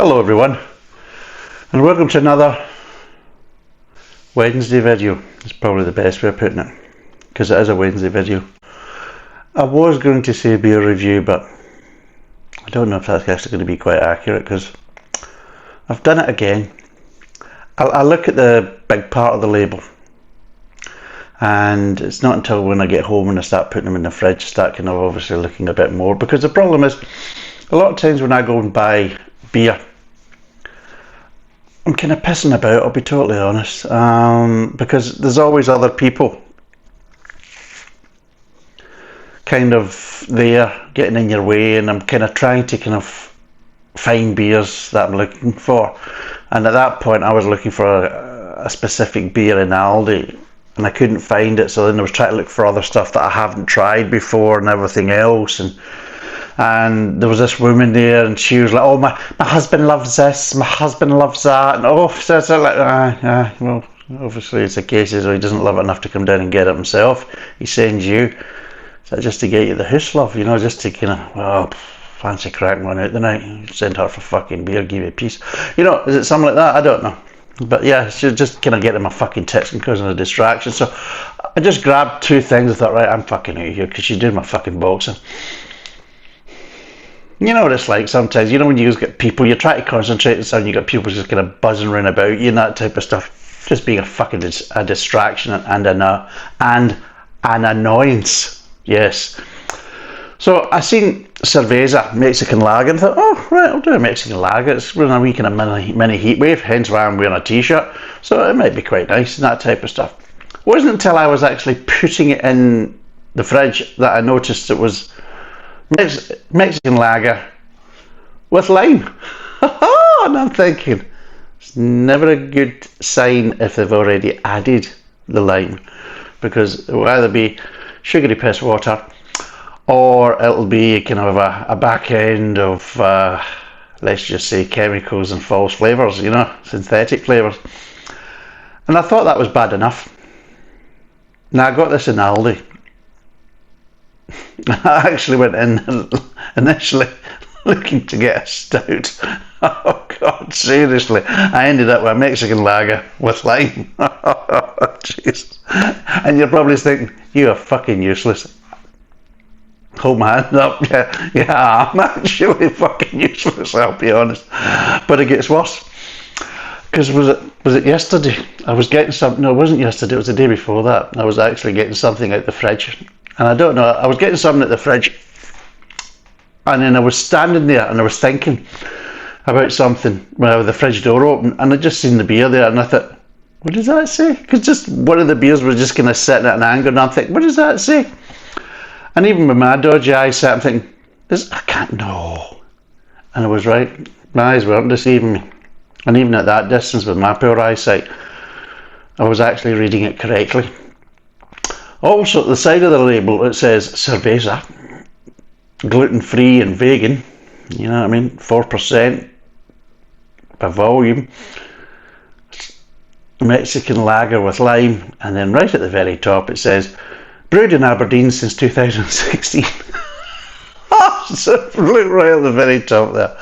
Hello everyone, and welcome to another Wednesday video. It's probably the best way of putting it, because it is a Wednesday video. I was going to say beer review, but I don't know if that's actually going to be quite accurate, because I've done it again. I look at the big part of the label, and it's not until when I get home and I start putting them in the fridge, start kind of obviously looking a bit more, because the problem is, a lot of times when I go and buy beer, I'm kind of pissing about, I'll be totally honest, because there's always other people kind of there getting in your way, and I'm kind of trying to kind of find beers that I'm looking for. And at that point I was looking for a specific beer in Aldi, and I couldn't find it, so then I was trying to look for other stuff that I haven't tried before and everything else, and there was this woman there, and she was like, oh, my husband loves this, my husband loves that, and so like, well, obviously it's a case of he doesn't love it enough to come down and get it himself. He sends you, so just to get you the house love, you know, just to kind of, well, fancy cracking one out the night, send her for fucking beer, give you a piece, you know, is it something like that? I don't know, but yeah, she just kind of getting my fucking tits and causing a distraction. So I just grabbed two things. I thought, right, I'm fucking out of here, because she did my fucking boxing. You know what it's like sometimes, you know, when you just get people, you try to concentrate and something, you got people just kind of buzzing around about you and that type of stuff, just being a fucking a distraction and an annoyance, yes. So I seen Cerveza, Mexican lager, and thought, oh, right, I'll do a Mexican lager. It's running a wee kind of mini heat wave, hence why I'm wearing a t-shirt, so it might be quite nice and that type of stuff. It wasn't until I was actually putting it in the fridge that I noticed it was Mexican lager with lime. And I'm thinking, it's never a good sign if they've already added the lime, because it will either be sugary piss water, or it'll be kind of a back end of, let's just say, chemicals and false flavours, you know, synthetic flavours. And I thought that was bad enough. Now, I got this in Aldi. I actually went in initially looking to get a stout. Oh God, seriously. I ended up with a Mexican lager with lime. Oh, jeez. And you're probably thinking, you are fucking useless. Hold my hand up. Yeah, I'm actually fucking useless, I'll be honest. But it gets worse. Because was it yesterday? I was getting something. No, it wasn't yesterday, it was the day before that. I was actually getting something out the fridge. And I don't know, I was getting something at the fridge, and then I was standing there and I was thinking about something with the fridge door open, and I just seen the beer there, and I thought, what does that say? Because just one of the beers was just kind of sitting at an angle, and I'm thinking, what does that say? And even with my dodgy eyesight, I'm thinking, I can't know. And I was right, my eyes weren't deceiving me. And even at that distance with my poor eyesight, I was actually reading it correctly. Also, at the side of the label, it says Cerveza, gluten-free and vegan, you know what I mean, 4% by volume, Mexican lager with lime, and then right at the very top it says, brewed in Aberdeen since 2016. So look right at the very top there,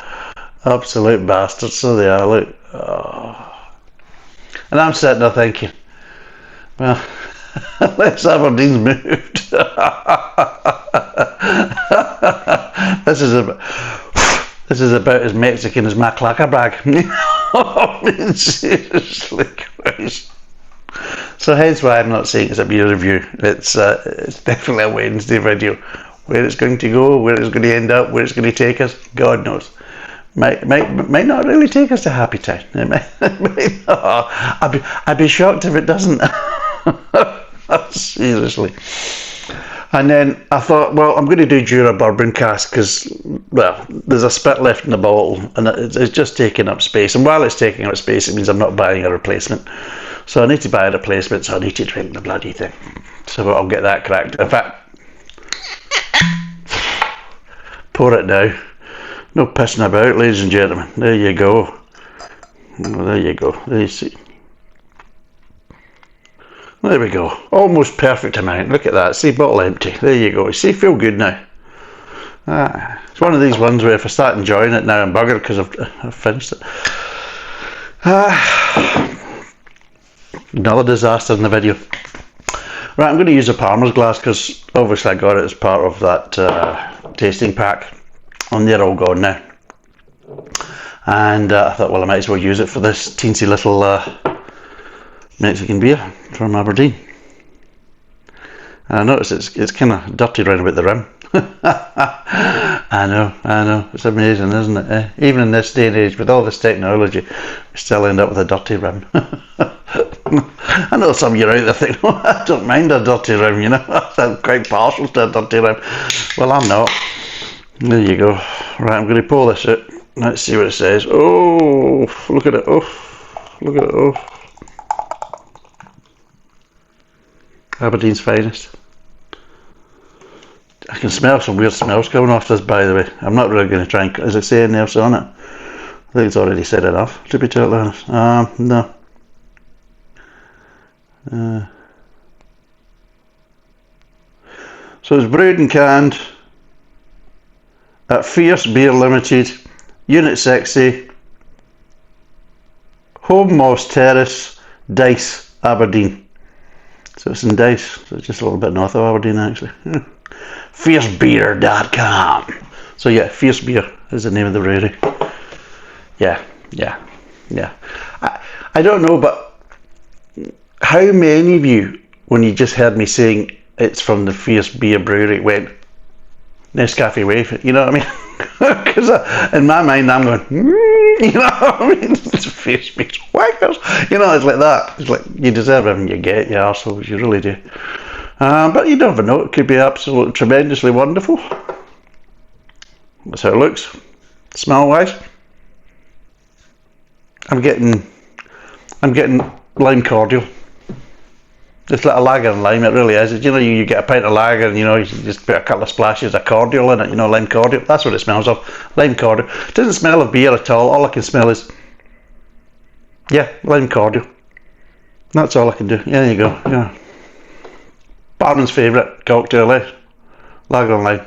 absolute bastards, so they are, look. Oh. And I'm sitting there thinking, well, unless Aberdeen's moved. This is about as Mexican as my clacker bag. I mean, seriously, Christ. So hence why I'm not saying it's a beer review. It's definitely a Wednesday video. Where it's going to go, where it's going to end up, where it's going to take us, God knows. Might not really take us to Happy Town. It might not. I'd be shocked if it doesn't. Seriously. And then I thought, well, I'm going to do Jura bourbon cask, because, well, there's a spit left in the bottle and it's just taking up space, and while it's taking up space, it means I'm not buying a replacement, so I need to buy a replacement, so I need to drink the bloody thing. So I'll get that cracked. In fact, pour it now. No pissing about, ladies and gentlemen. There you go. There you go. There you see. There we go. Almost perfect amount. Look at that. See, bottle empty. There you go. See, feel good now. It's one of these ones where if I start enjoying it now I'm buggered because I've finished it. Another disaster in the video. Right, I'm going to use a Palmer's glass because obviously I got it as part of that tasting pack, and they're all gone now. And I thought, well, I might as well use it for this teensy little Mexican beer from Aberdeen. And I noticed it's kind of dirty round about the rim. I know, it's amazing, isn't it? Even in this day and age, with all this technology, we still end up with a dirty rim. I know some of you out there think, oh, I don't mind a dirty rim, you know, I'm quite partial to a dirty rim. Well, I'm not. There you go. Right, I'm going to pull this out. Let's see what it says. Oh, look at it. Oh, look at it. Oh. Aberdeen's finest. I can smell some weird smells coming off this, by the way. I'm not really going to try and... Is it saying else on it? I think it's already said enough, to be totally honest. No. So it's brewed and canned at Fierce Beer Limited, Unit 60, Home Moss Terrace, Dice, Aberdeen. So it's in Dice, so it's just a little bit north of Aberdeen actually. Fiercebeer.com. So yeah, Fierce Beer is the name of the brewery. Yeah. I don't know, but how many of you, when you just heard me saying it's from the Fierce Beer Brewery, went Nescafe Wave? You know what I mean? Because in my mind I'm going, you know what I mean? It's Fierce Beer Wackers. You know, it's like that. It's like you deserve everything you get, you arseholes, you really do. But you never know, it could be absolutely tremendously wonderful. That's how it looks, smell wise. I'm getting lime cordial. It's like a lager and lime, it really is. You know, you get a pint of lager and you know, you just put a couple of splashes of cordial in it, you know, lime cordial. That's what it smells of, lime cordial. It doesn't smell of beer at all I can smell is, yeah, lime cordial. That's all I can do. Yeah, there you go, yeah. Barman's favourite cocktail, eh? Lager and lime.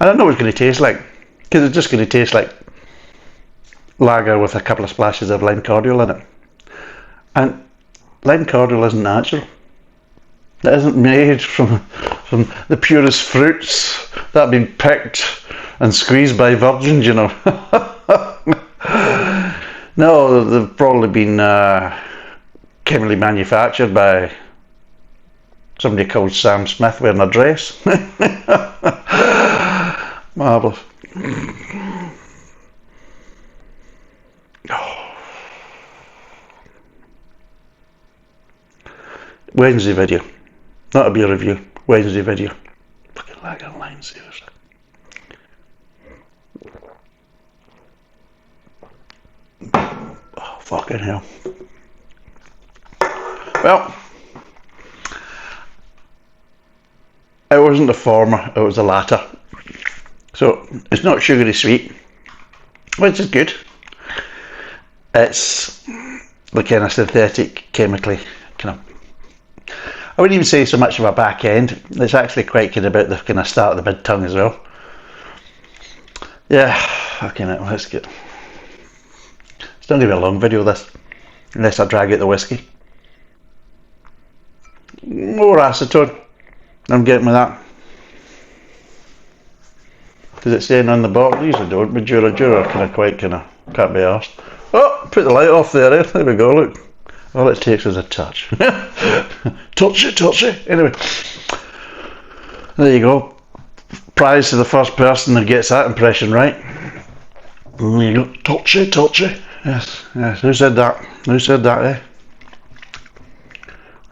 I don't know what it's going to taste like, because it's just going to taste like lager with a couple of splashes of lime cordial in it. And lime cordial isn't natural. It isn't made from the purest fruits that have been picked and squeezed by virgins, you know. No, they've probably been chemically manufactured by somebody called Sam Smith wearing a dress. Marvellous. Wednesday video, not a beer review. Wednesday video. Fucking lager and lime, seriously. Oh, fucking hell. Well, it wasn't the former, it was the latter. So it's not sugary sweet, which is good. It's the kind of synthetic, chemically kind of, I wouldn't even say so much of a back end. It's actually quite good about the kind of start of the mid tongue as well. Yeah, fucking it, let's get. It's not going to be a long video this, unless I drag out the whiskey. More acetone. I'm getting with that. Does it saying on the bottle? Usually don't, but Jura kind of can't be arsed. Oh, put the light off there, eh? There we go, look. All it takes is a touch. touch it. Anyway, there you go. Prize to the first person that gets that impression right. There you go. Touch it. Yes. Who said that, eh?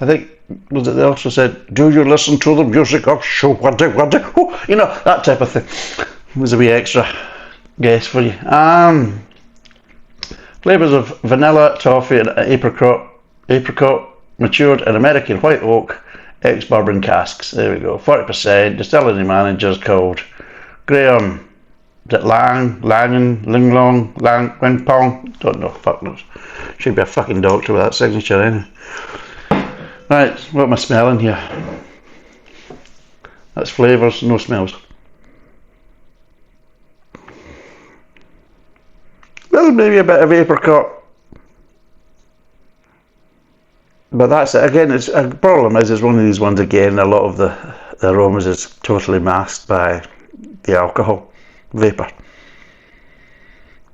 I think, was it they also said, do you listen to the music of show? What do? Oh, you know, that type of thing. It was a wee extra guess for you. Flavours of vanilla, toffee and apricot matured in American white oak ex-bourbon casks. There we go. 40%. Distillery manager's called Graham. Is it Linglong, Wingpong? Don't know. Fuck knows. Should be a fucking doctor with that signature anyway. Right, what am I smelling here? That's flavours, no smells. Well, maybe a bit of apricot. But that's it. Again, it's a problem is one of these ones again, a lot of the aromas is totally masked by the alcohol vapour.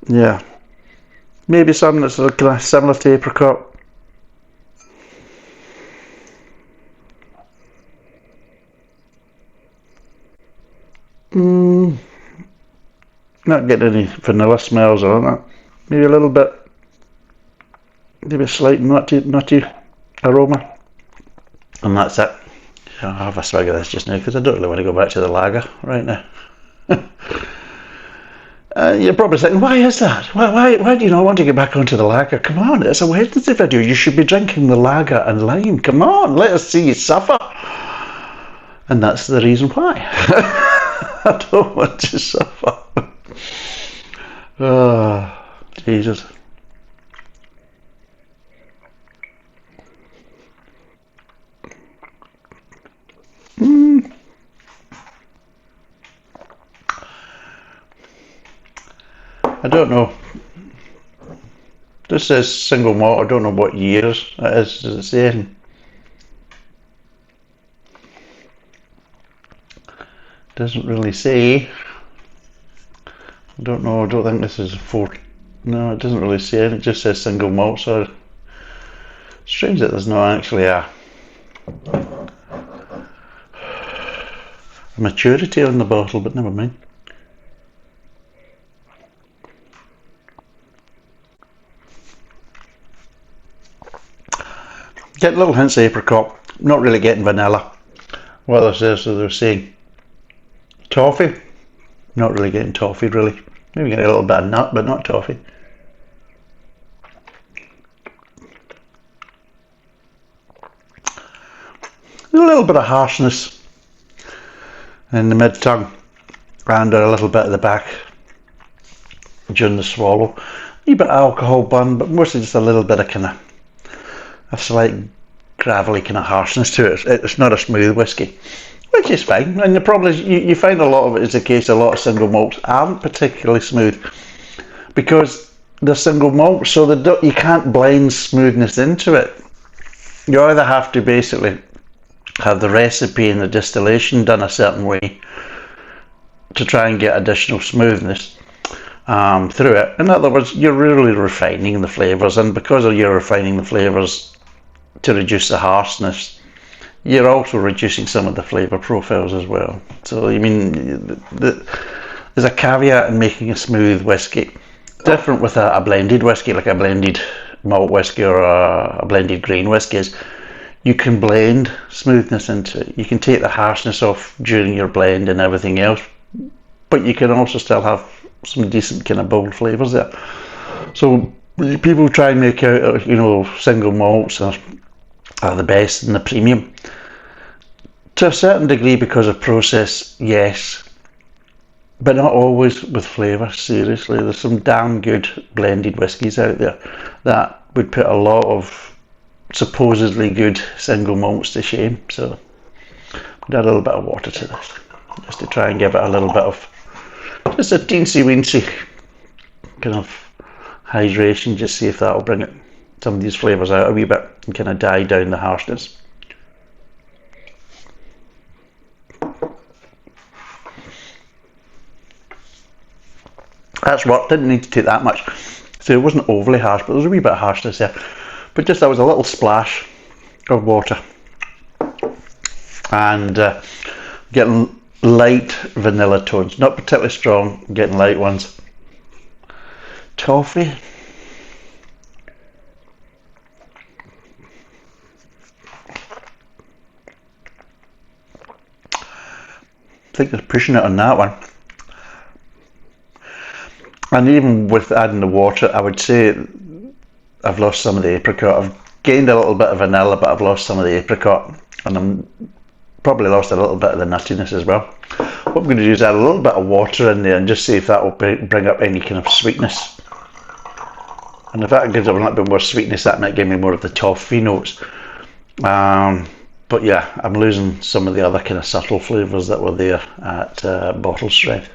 Yeah. Maybe something that's kind of similar to apricot. Not getting any vanilla smells or that. Maybe a little bit, maybe a slight nutty aroma. And that's it. I'll have a swig of this just now because I don't really want to go back to the lager right now. You're probably saying, why is that? Why do you not want to get back onto the lager? Come on, it's a Wednesday video. You should be drinking the lager and lime. Come on, let us see you suffer. And that's the reason why. I don't want to suffer. Oh, Jesus. I don't know. This says single malt. I don't know what years it is. Does it say anything? Doesn't really say. I don't know. I don't think this is No, it doesn't really say anything. It just says single malt. So strange that there's not actually a maturity on the bottle, but never mind. Get little hints of apricot, not really getting vanilla. What else is they're saying? Toffee, not really getting toffee really. Maybe getting a little bit of nut, but not toffee. A little bit of harshness in the mid-tongue and a little bit at the back during the swallow. A wee bit of alcohol burn, but mostly just a little bit of kind of a slight gravelly kind of harshness to it. It's not a smooth whiskey, which is fine. And the problem is you find a lot of it is the case. A lot of single malts aren't particularly smooth because they're single malts, so you can't blend smoothness into it. You either have to basically have the recipe and the distillation done a certain way to try and get additional smoothness through it. In other words, you're really refining the flavours, and because you're refining the flavours to reduce the harshness, you're also reducing some of the flavour profiles as well. So I mean, there's a caveat in making a smooth whiskey. Different with a blended whiskey, like a blended malt whiskey or a blended grain whiskey, is you can blend smoothness into it. You can take the harshness off during your blend and everything else, but you can also still have some decent kind of bold flavours there. So people try and make out, single malts are the best and the premium. To a certain degree because of process, yes, but not always with flavour. Seriously, there's some damn good blended whiskies out there that would put a lot of supposedly good single malts to shame. So add a little bit of water to this just to try and give it a little bit of just a teensy weensy kind of hydration, just see if that'll bring some of these flavours out a wee bit and kind of die down the harshness. That's worked, didn't need to take that much. So it wasn't overly harsh, but there's a wee bit of harshness there. But just that was a little splash of water. And getting light vanilla tones, not particularly strong, getting light ones. Toffee. I think they're pushing it on that one. And even with adding the water, I would say I've lost some of the apricot. I've gained a little bit of vanilla, but I've lost some of the apricot. And I'm probably lost a little bit of the nuttiness as well. What I'm going to do is add a little bit of water in there and just see if that will bring up any kind of sweetness. And if that gives a little bit more sweetness, that might give me more of the toffee notes. But But yeah, I'm losing some of the other kind of subtle flavours that were there at bottle strength.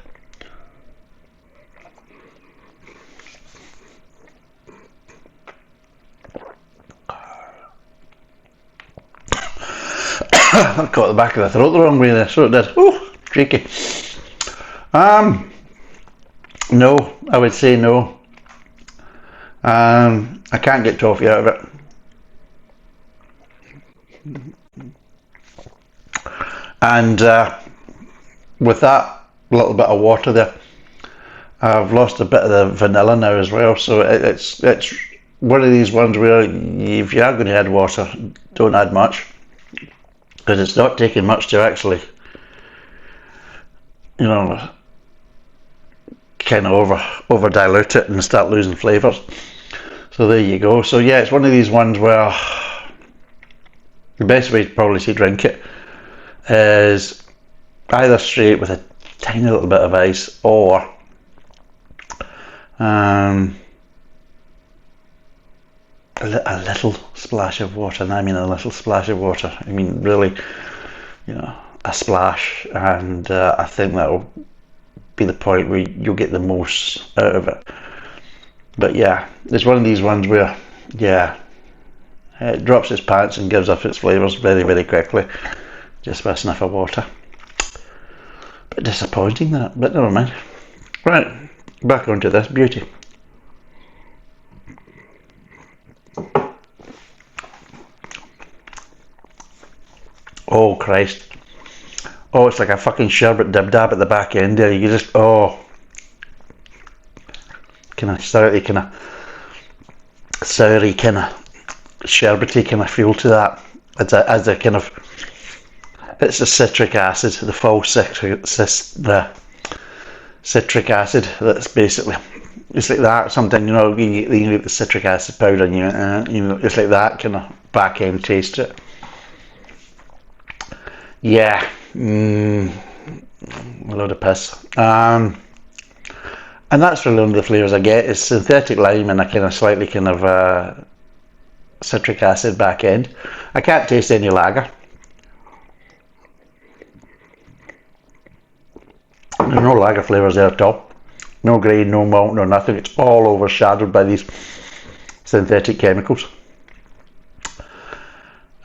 I caught the back of the throat the wrong way there, so it did. Oh, cheeky. No, I would say no. I can't get toffee out of it. And with that little bit of water there, I've lost a bit of the vanilla now as well. So it's one of these ones where if you are going to add water, don't add much, because it's not taking much to actually, you know, kind of over dilute it and start losing flavours. So there you go. So yeah, it's one of these ones where the best way probably to drink it is either straight with a tiny little bit of ice, or a little splash of water. And I mean a little splash of water. I mean really, you know, a splash, and I think that'll be the point where you'll get the most out of it. But yeah, it's one of these ones where, yeah, it drops its pants and gives up its flavours very, very quickly, just with a sniff of water. Bit disappointing that, but never mind. Right, back onto this beauty. Oh Christ. Oh, it's like a fucking sherbet dib dab at the back end there. You just, oh, kind of soury, kind of sherbety kind of feel to that. As a kind of, it's the citric acid, the false the citric acid that's basically, it's like that. Sometimes, you know, you get the citric acid powder and you know, it's like that kind of back end taste to it. Yeah, a load of piss. And that's really one of the flavours I get, is synthetic lime and a kind of slightly kind of citric acid back end. I can't taste any lager. There's no lager flavours there at all. No grain, no malt, no nothing. It's all overshadowed by these synthetic chemicals.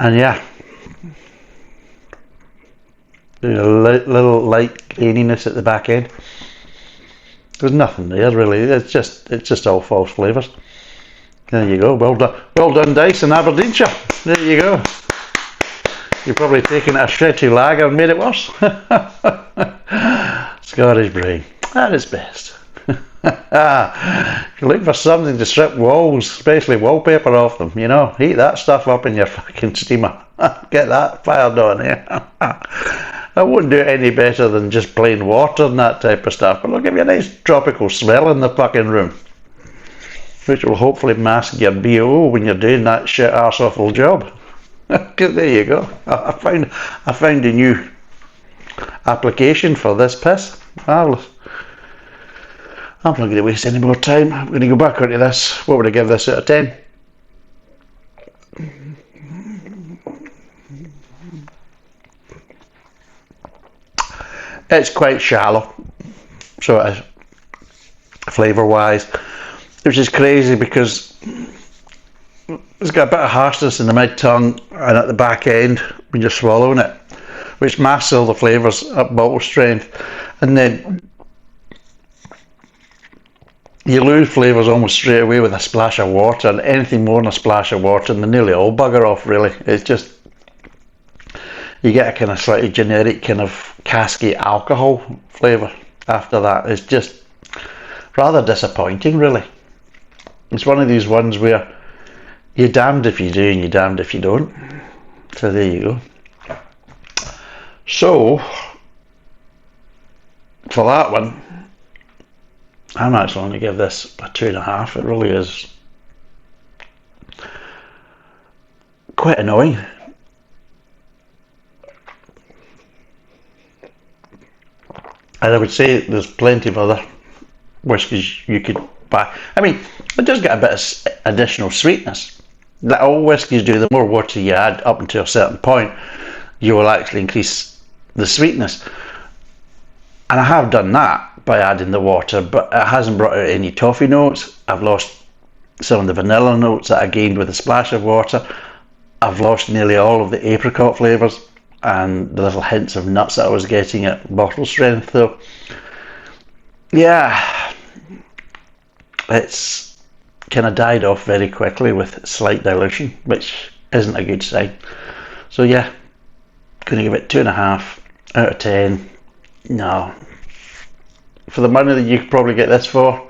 And yeah, there's a little light graininess at the back end. There's nothing there really. It's just all false flavours. There you go. Well done, Dice in Aberdeenshire. There you go. You've probably taken a stretchy lager and made it worse. Scottish brain at its best. If you look for something to strip walls, especially wallpaper off them, you know, heat that stuff up in your fucking steamer. Get that fired on here. I wouldn't do it any better than just plain water and that type of stuff, but it'll give you a nice tropical smell in the fucking room, which will hopefully mask your BO when you're doing that shit arseawful job. There you go. I found a new application for this piss. Marvellous. I'm not going to waste any more time. I'm going to go back onto this. What would I give this out of 10? It's quite shallow, so it is, flavour wise, which is crazy because it's got a bit of harshness in the mid tongue and at the back end when you're swallowing it, which masks all the flavours at bottle strength, and then you lose flavours almost straight away with a splash of water, and anything more than a splash of water and they nearly all bugger off really. It's just, you get a kind of slightly generic kind of casky alcohol flavour after that. It's just rather disappointing really. It's one of these ones where you're damned if you do and you're damned if you don't. So there you go. So for that one, I'm actually going to give this a 2.5. It really is quite annoying. And I would say there's plenty of other whiskies you could buy. I mean, it does get a bit of additional sweetness. Like all whiskies do, the more water you add up until a certain point, you will actually increase the sweetness. And I have done that by adding the water, but it hasn't brought out any toffee notes. I've lost some of the vanilla notes that I gained with a splash of water. I've lost nearly all of the apricot flavours and the little hints of nuts that I was getting at bottle strength. So yeah, it's kind of died off very quickly with slight dilution, which isn't a good sign. So yeah, gonna give it 2.5 out of 10. No, for the money that you could probably get this for,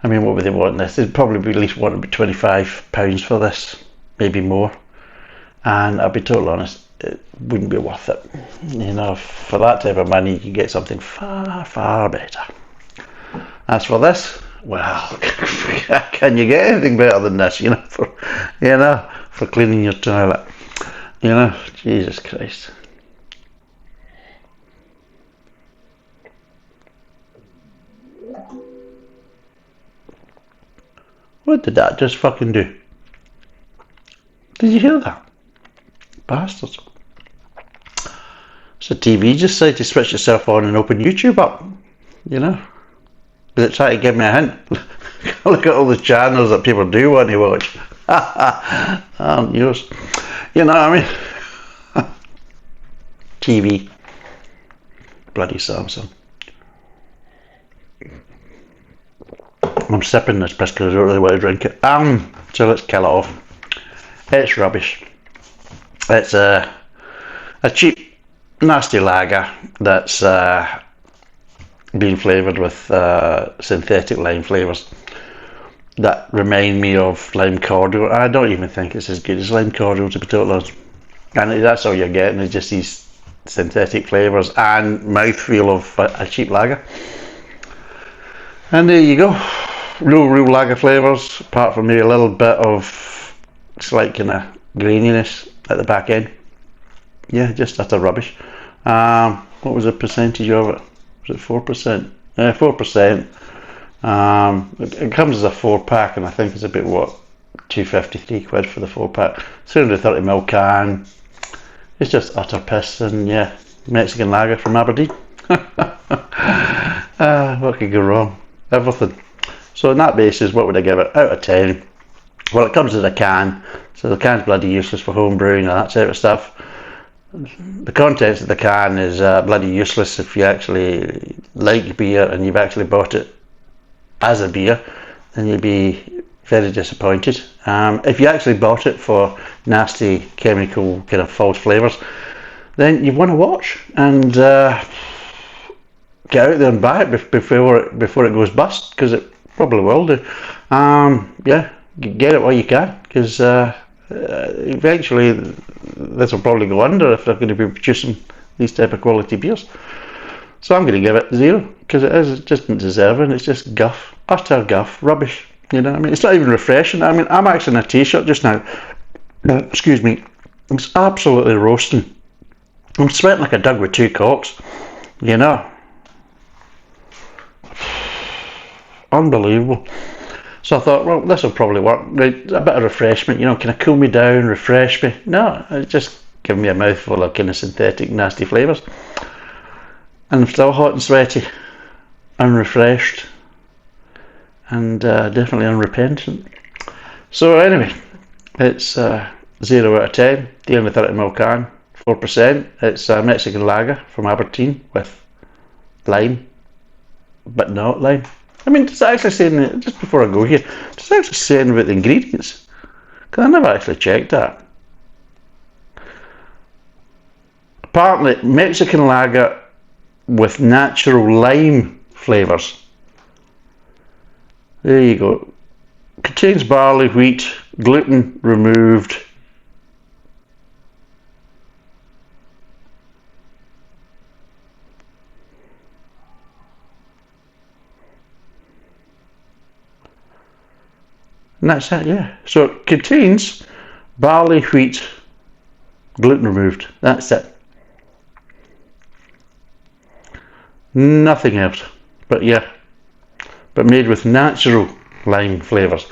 I mean, what would they want this? They'd probably be at least want about £25 for this, maybe more. And I'll be totally honest, it wouldn't be worth it. You know, for that type of money, you can get something far, far better. As for this, well, can you get anything better than this? For cleaning your toilet. Jesus Christ. What did that just fucking do? Did you hear that? Bastards. So TV just decided to switch itself on and open YouTube up. Did it try to give me a hint? Look at all the channels that people do want to watch. Aren't yours? You know what I mean? TV. Bloody Samsung. I'm sipping this piss because I don't really want to drink it. So let's kill it off. It's rubbish. It's a cheap, nasty lager that's been flavoured with synthetic lime flavours that remind me of lime cordial. I don't even think it's as good as lime cordial, to be totally honest. And that's all you're getting is just these synthetic flavours and mouthfeel of a cheap lager. And there you go. No real lager flavours, apart from maybe a little bit of slight kind of graininess at the back end. Yeah, just utter rubbish. What was the percentage of it? Was it 4%? 4%. It comes as a 4-pack, and I think it's about £2.53 for the 4-pack. 330ml can. It's just utter piss, and yeah, Mexican lager from Aberdeen. What could go wrong? Everything. So on that basis, what would I give it? Out of 10. Well, it comes as a can, so the can's bloody useless for home brewing and that type of stuff. The contents of the can is bloody useless if you actually like beer and you've actually bought it as a beer, then you'd be very disappointed. If you actually bought it for nasty chemical kind of false flavours, then you want to watch and get out there and buy it before it goes bust, because it probably will do. Yeah, get it while you can, because eventually this will probably go under if they're going to be producing these type of quality beers. So I'm going to give it 0, because it just isn't deserving. It's just guff, utter guff, rubbish. You know what I mean? It's not even refreshing. I mean, I'm actually in a t-shirt just now. Excuse me. It's absolutely roasting. I'm sweating like a dog with 2 cocks. You know. Unbelievable. So I thought, well, this will probably work. Right, a bit of refreshment, can I cool me down, refresh me? No, it just give me a mouthful of kind of synthetic, nasty flavours. And I'm still hot and sweaty, unrefreshed, and definitely unrepentant. So anyway, it's 0 out of 10, 330ml can, 4%. It's a Mexican lager from Aberdeen with lime, but not lime. I mean, does it actually say, just before I go here, does it actually say anything about the ingredients? Because I never actually checked that. Apparently, Mexican lager with natural lime flavours. There you go. Contains barley, wheat, gluten removed. And that's it, yeah. So it contains barley, wheat, gluten removed. That's it. Nothing else. But yeah. But made with natural lime flavours.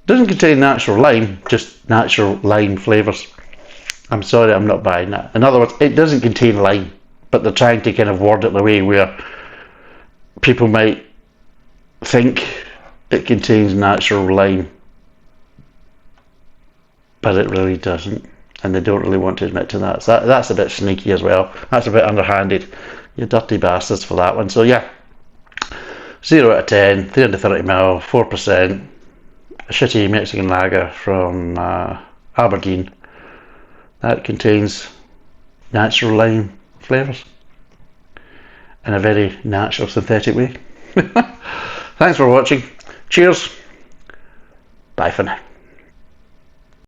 Doesn't contain natural lime, just natural lime flavours. I'm sorry, I'm not buying that. In other words, it doesn't contain lime, but they're trying to kind of word it the way where people might think it contains natural lime, but it really doesn't, and they don't really want to admit to that. So that's a bit sneaky as well. That's a bit underhanded. You dirty bastards for that one. So yeah, 0 out of 10, 330ml, 4%, a shitty Mexican lager from Aberdeen that contains natural lime flavours in a very natural, synthetic way. Thanks for watching. Cheers. Bye for now.